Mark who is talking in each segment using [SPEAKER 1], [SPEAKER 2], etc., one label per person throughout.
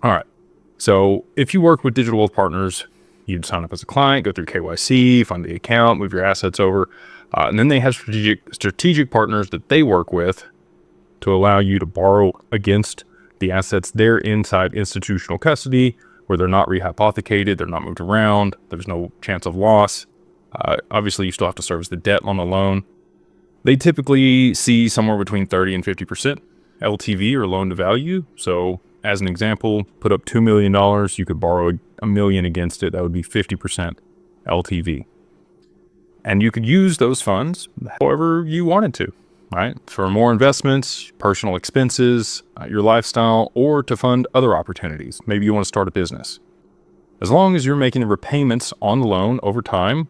[SPEAKER 1] All right. So if you work with Digital Wealth Partners, you'd sign up as a client, go through KYC, fund the account, move your assets over. And then they have strategic partners that they work with to allow you to borrow against the assets they're inside institutional custody, where they're not rehypothecated, they're not moved around, there's no chance of loss. Obviously, you still have to service the debt on the loan. They typically see somewhere between 30 and 50% LTV or loan to value. So as an example, put up $2 million, you could borrow $1 million against it. That would be 50% LTV. And you could use those funds however you wanted to, right? For more investments, personal expenses, your lifestyle, or to fund other opportunities. Maybe you want to start a business. As long as you're making the repayments on the loan over time,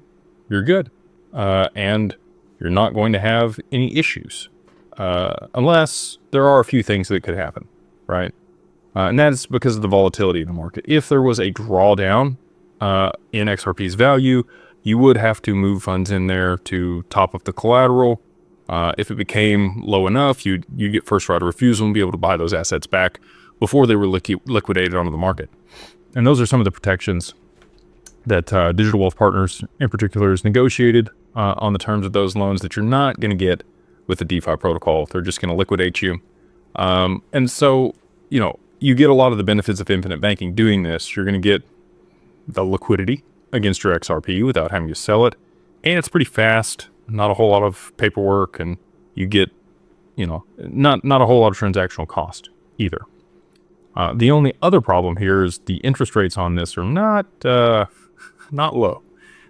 [SPEAKER 1] you're good. And you're not going to have any issues. Unless there are a few things that could happen, right? And that's because of the volatility in the market. If there was a drawdown in XRP's value, you would have to move funds in there to top up the collateral. If it became low enough, you get first right of refusal and be able to buy those assets back before they were liquidated onto the market. And those are some of the protections that Digital Wealth Partners in particular has negotiated on the terms of those loans that you're not going to get with the DeFi protocol. They're just going to liquidate you. And so, you get a lot of the benefits of infinite banking doing this. You're going to get the liquidity against your XRP without having to sell it. And it's pretty fast, not a whole lot of paperwork, and you get, not a whole lot of transactional cost either. The only other problem here is the interest rates on this are not low.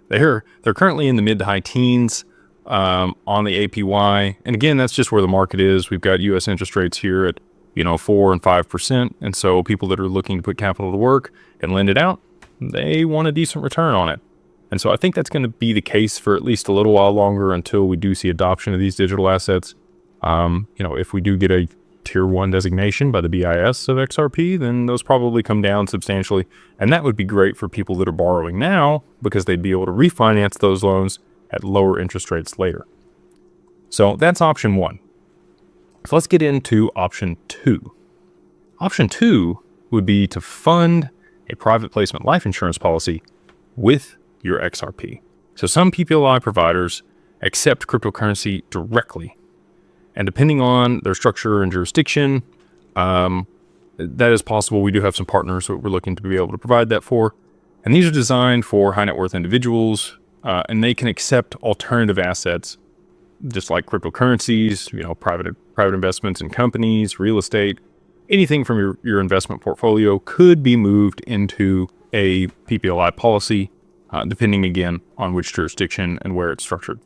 [SPEAKER 1] They're currently in the mid to high teens on the APY. And again, that's just where the market is. We've got US interest rates here at 4 and 5%. And so people that are looking to put capital to work and lend it out, they want a decent return on it. And so I think that's going to be the case for at least a little while longer until we do see adoption of these digital assets. If we do get a Tier 1 designation by the BIS of XRP, then those probably come down substantially. And that would be great for people that are borrowing now because they'd be able to refinance those loans at lower interest rates later. So that's option 1. So let's get into option 2. Option 2 would be to fund a private placement life insurance policy with your XRP. So some PPLI providers accept cryptocurrency directly. And depending on their structure and jurisdiction, that is possible. We do have some partners that we're looking to be able to provide that for. And these are designed for high net worth individuals, and they can accept alternative assets, just like cryptocurrencies, private investments in companies, real estate. Anything from your investment portfolio could be moved into a PPLI policy, depending again on which jurisdiction and where it's structured.